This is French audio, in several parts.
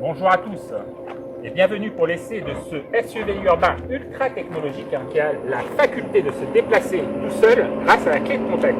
Bonjour à tous et bienvenue pour l'essai de ce SUV urbain ultra technologique qui a la faculté de se déplacer tout seul grâce à la clé de contact.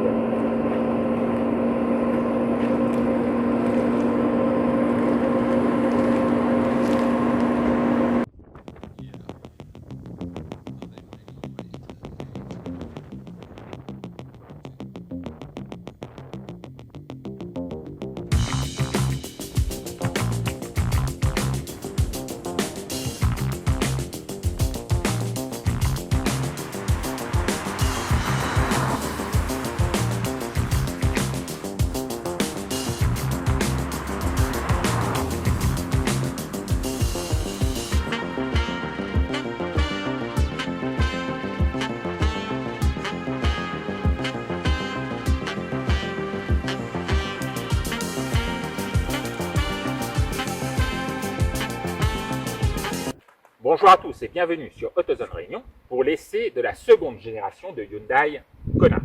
Bonjour à tous et bienvenue sur AutoZone Réunion pour l'essai de la seconde génération de Hyundai Kona.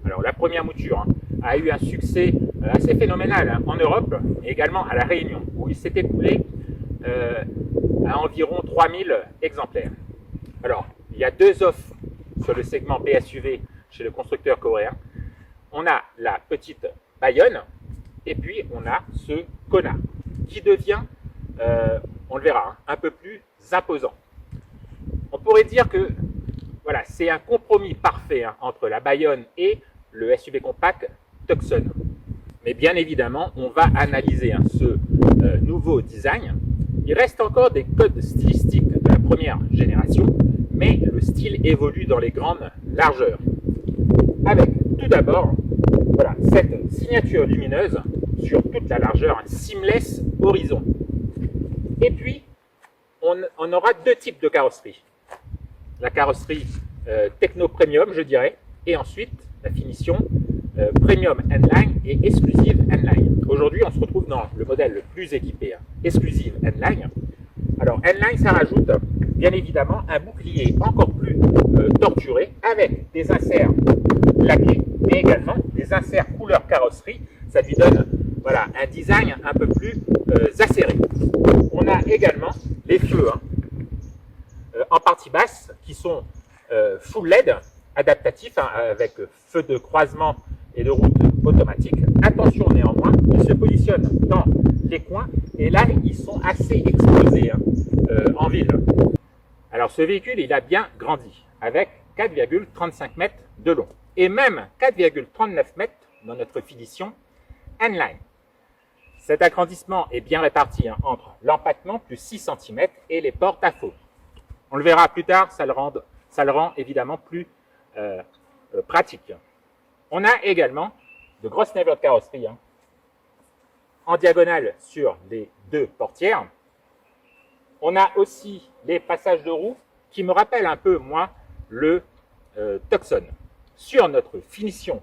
Alors la première mouture a eu un succès assez phénoménal en Europe et également à la Réunion où il s'est écoulé à environ 3000 exemplaires. Alors il y a deux offres sur le segment PSUV chez le constructeur coréen. On a la petite Bayonne et puis on a ce Kona qui devient, on le verra, un peu plus imposant. On pourrait dire que voilà, c'est un compromis parfait entre la Bayonne et le SUV compact Tucson. Mais bien évidemment, on va analyser ce nouveau design. Il reste encore des codes stylistiques de la première génération, mais le style évolue dans les grandes largeurs. Avec tout d'abord voilà, cette signature lumineuse sur toute la largeur, un seamless horizon. Et puis, on aura deux types de carrosserie. La carrosserie Techno Premium, je dirais, et ensuite la finition Premium N-Line et Exclusive N-Line. Aujourd'hui, on se retrouve dans le modèle le plus équipé, Exclusive N-Line. Alors, N-Line, ça rajoute bien évidemment un bouclier encore plus torturé avec des inserts laqués, mais également des inserts couleur carrosserie. Ça lui donne voilà, un design un peu plus acéré. On a également les feux en partie basse qui sont full LED adaptatifs avec feu de croisement et de route automatique. Attention néanmoins, ils se positionnent dans les coins et là ils sont assez exposés en ville. Alors ce véhicule il a bien grandi avec 4,35 mètres de long et même 4,39 mètres dans notre finition N-Line. Cet agrandissement est bien réparti entre l'empattement plus 6 cm et les portes à faux. On le verra plus tard, ça le rend évidemment plus pratique. On a également de grosses navires de carrosserie en diagonale sur les deux portières. On a aussi les passages de roues qui me rappellent un peu, moi, le Tucson. Sur notre finition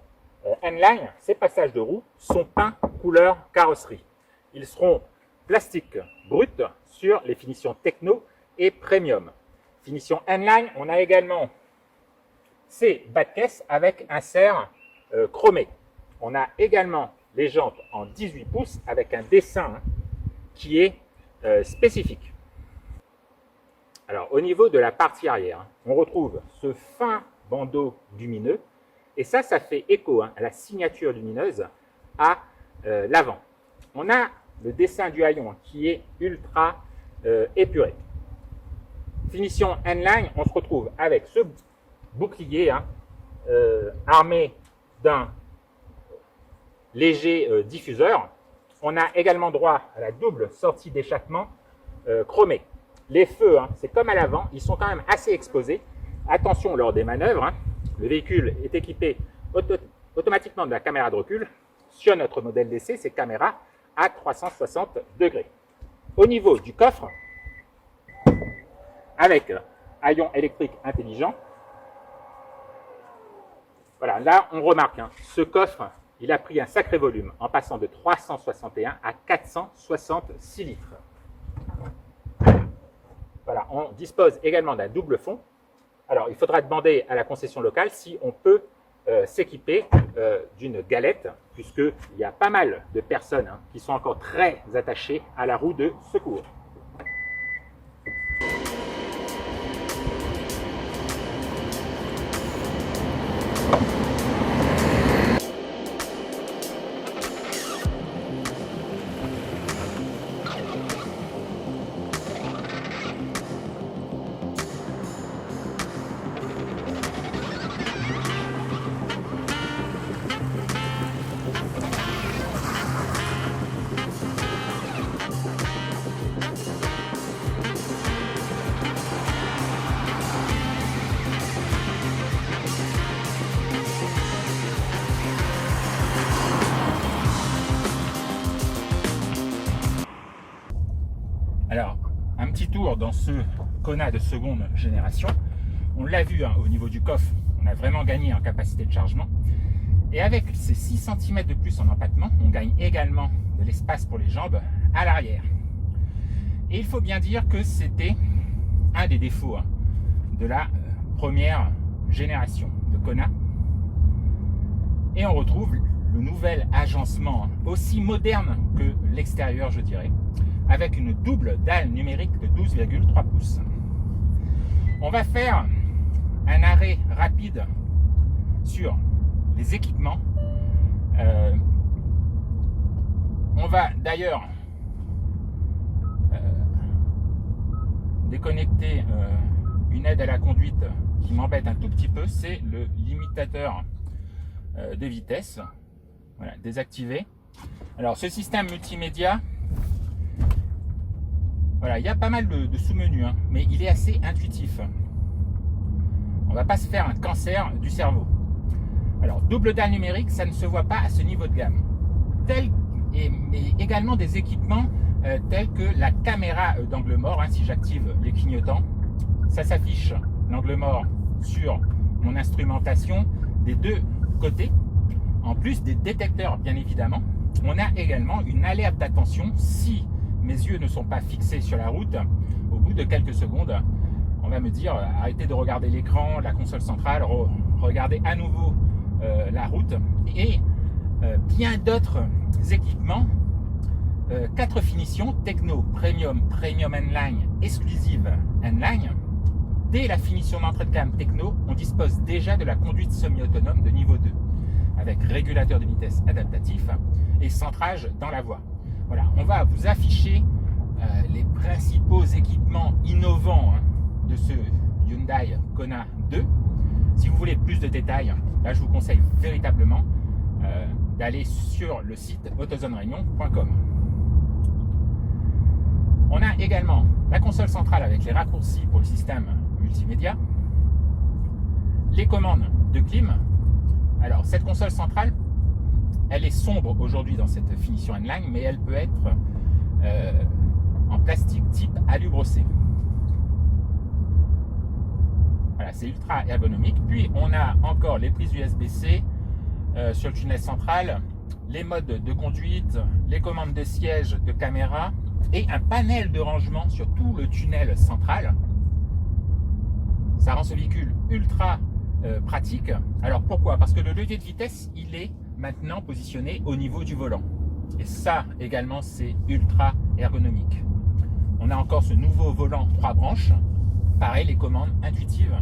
N-Line, ces passages de roues sont peints couleur carrosserie. Ils seront plastique brut sur les finitions Techno et Premium. Finition N-Line, on a également ces bas de caisse avec insert chromé. On a également les jantes en 18 pouces avec un dessin qui est spécifique. Alors au niveau de la partie arrière, on retrouve ce fin bandeau lumineux et ça fait écho à la signature lumineuse à l'avant. On a le dessin du haillon qui est ultra épuré. Finition N-Line, on se retrouve avec ce bouclier armé d'un léger diffuseur. On a également droit à la double sortie d'échappement chromée. Les feux, c'est comme à l'avant, ils sont quand même assez exposés. Attention lors des manœuvres, le véhicule est équipé automatiquement de la caméra de recul. Sur notre modèle d'essai, c'est caméra à 360 degrés. Au niveau du coffre, avec haillon électrique intelligent, voilà, là on remarque, ce coffre, il a pris un sacré volume en passant de 361 à 466 litres. Voilà, on dispose également d'un double fond. Alors, il faudra demander à la concession locale si on peut s'équiper d'une galette, puisqu'il y a pas mal de personnes qui sont encore très attachées à la roue de secours. Alors, un petit tour dans ce Kona de seconde génération. On l'a vu au niveau du coffre, on a vraiment gagné en capacité de chargement. Et avec ces 6 cm de plus en empattement, on gagne également de l'espace pour les jambes à l'arrière. Et il faut bien dire que c'était un des défauts de la première génération de Kona. Et on retrouve le nouvel agencement, aussi moderne que l'extérieur, je dirais, avec une double dalle numérique de 12,3 pouces. On va faire un arrêt rapide sur les équipements. On va d'ailleurs déconnecter une aide à la conduite qui m'embête un tout petit peu, c'est le limitateur de vitesse. Voilà, désactivé. Alors ce système multimédia, voilà, il y a pas mal de sous-menus, mais il est assez intuitif. On ne va pas se faire un cancer du cerveau. Alors, double dalle numérique, ça ne se voit pas à ce niveau de gamme. Mais également des équipements tels que la caméra d'angle mort, si j'active les clignotants. Ça s'affiche l'angle mort sur mon instrumentation des deux côtés. En plus des détecteurs, bien évidemment. On a également une alerte d'attention si mes yeux ne sont pas fixés sur la route. Au bout de quelques secondes, on va me dire arrêtez de regarder l'écran, la console centrale, regardez à nouveau la route. Et bien d'autres équipements, 4 finitions, Techno, Premium, Premium N-Line, Exclusive N-Line. Dès la finition d'entrée de gamme Techno, on dispose déjà de la conduite semi-autonome de niveau 2, avec régulateur de vitesse adaptatif et centrage dans la voie. Voilà, on va vous afficher les principaux équipements innovants de ce Hyundai Kona 2. Si vous voulez plus de détails, là je vous conseille véritablement d'aller sur le site autozoneréunion.com. On a également la console centrale avec les raccourcis pour le système multimédia, les commandes de clim. Alors cette console centrale, elle est sombre aujourd'hui dans cette finition N-Line, mais elle peut être en plastique type alu brossé. Voilà, c'est ultra ergonomique. Puis on a encore les prises USB-C sur le tunnel central, les modes de conduite, les commandes de siège, de caméra et un panel de rangement sur tout le tunnel central. Ça rend ce véhicule ultra pratique. Alors pourquoi? Parce que le levier de vitesse, il est maintenant positionné au niveau du volant. Et ça également, c'est ultra ergonomique. On a encore ce nouveau volant 3 branches. Pareil, les commandes intuitives.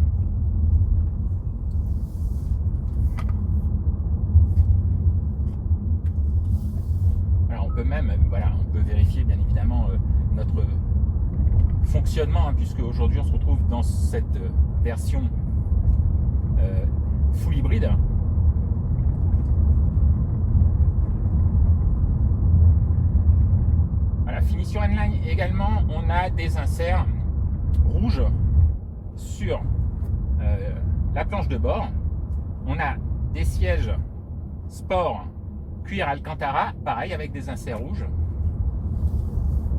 Alors on peut même, voilà, on peut vérifier bien évidemment notre fonctionnement, puisque aujourd'hui on se retrouve dans cette version full hybride. Voilà, finition N-Line également, on a des inserts rouges sur la planche de bord. On a des sièges sport cuir Alcantara, pareil avec des inserts rouges.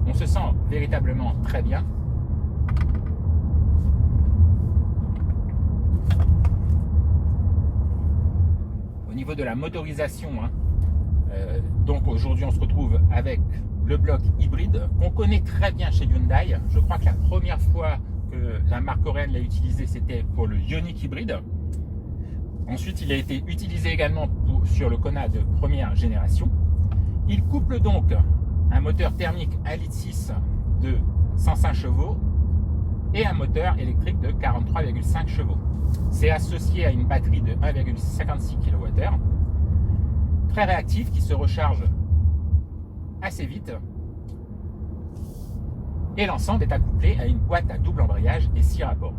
On se sent véritablement très bien. Au niveau de la motorisation, donc aujourd'hui on se retrouve avec le bloc hybride qu'on connaît très bien chez Hyundai. Je crois que la première fois que la marque coréenne l'a utilisé, c'était pour le Ioniq hybride. Ensuite, il a été utilisé également sur le Kona de première génération. Il couple donc un moteur thermique 1,6 litre de 105 chevaux et un moteur électrique de 43,5 chevaux. C'est associé à une batterie de 1,56 kWh, très réactif, qui se recharge assez vite. Et l'ensemble est accouplé à une boîte à double embrayage et 6 rapports.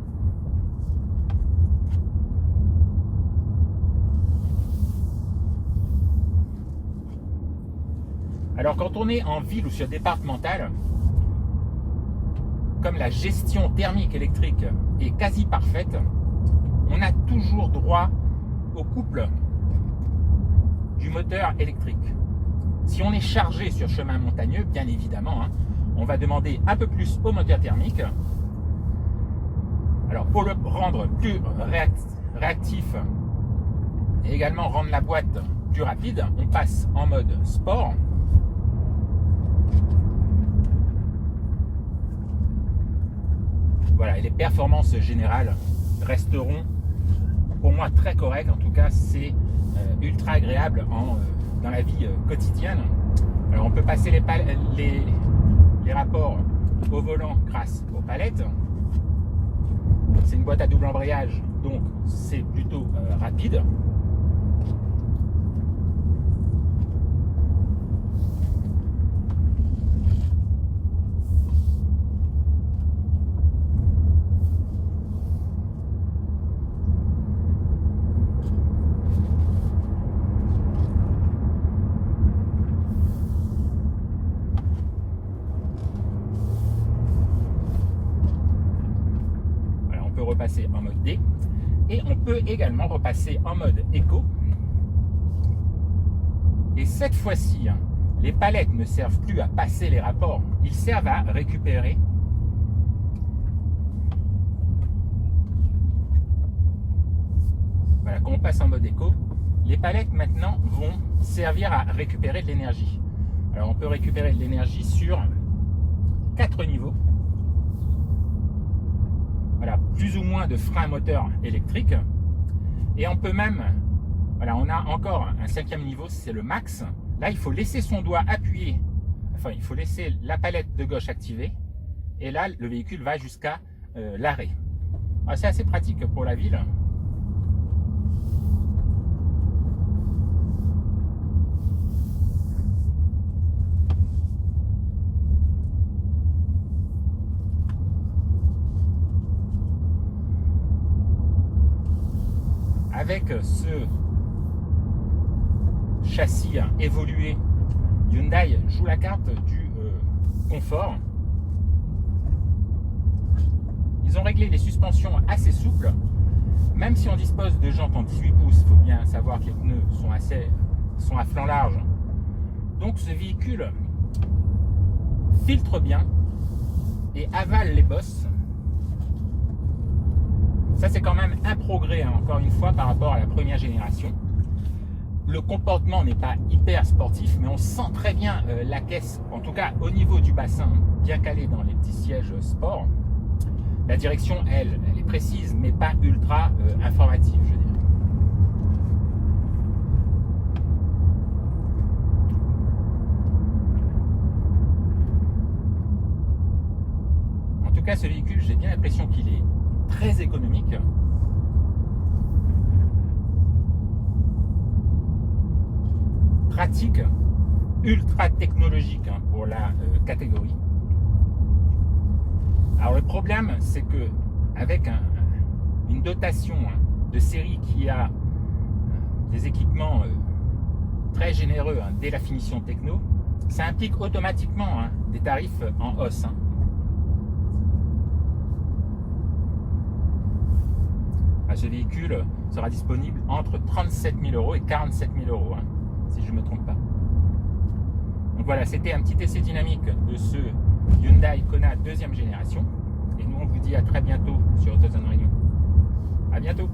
Alors quand on est en ville ou sur départemental, comme la gestion thermique électrique est quasi parfaite, on a toujours droit au couple du moteur électrique. Si on est chargé sur chemin montagneux, bien évidemment, on va demander un peu plus au moteur thermique. Alors pour le rendre plus réactif et également rendre la boîte plus rapide, on passe en mode sport. Voilà, et les performances générales resteront pour moi très correctes. En tout cas, c'est ultra agréable dans la vie quotidienne. Alors on peut passer les rapports au volant grâce aux palettes. C'est une boîte à double embrayage, donc c'est plutôt rapide. Repasser en mode D, et on peut également repasser en mode éco. Et cette fois-ci, les palettes ne servent plus à passer les rapports, ils servent à récupérer. Voilà, quand on passe en mode éco, les palettes maintenant vont servir à récupérer de l'énergie. Alors on peut récupérer de l'énergie sur 4 niveaux. Voilà, plus ou moins de frein moteur électrique. Et on peut même, voilà, on a encore un 5e niveau, c'est le max. Là, il faut laisser son doigt appuyé, enfin, il faut laisser la palette de gauche activée. Et là, le véhicule va jusqu'à l'arrêt. C'est assez pratique pour la ville. Avec ce châssis évolué, Hyundai joue la carte du confort. Ils ont réglé les suspensions assez souples, même si on dispose de jantes en 18 pouces. Il faut bien savoir que les pneus sont à flanc large. Donc ce véhicule filtre bien et avale les bosses. Ça, c'est quand même un progrès, encore une fois, par rapport à la première génération. Le comportement n'est pas hyper sportif, mais on sent très bien la caisse, en tout cas au niveau du bassin, bien calée dans les petits sièges sport. La direction, elle est précise, mais pas ultra informative, je dirais. En tout cas, ce véhicule, j'ai bien l'impression qu'il est très économique. Pratique, ultra technologique pour la catégorie. Alors le problème, c'est que avec une dotation de série qui a des équipements très généreux dès la finition techno, ça implique automatiquement des tarifs en hausse. Ce véhicule sera disponible entre 37 000 € et 47 000 €, si je ne me trompe pas. Donc voilà, c'était un petit essai dynamique de ce Hyundai Kona 2e génération. Et nous, on vous dit à très bientôt sur AutoZone Réunion. À bientôt.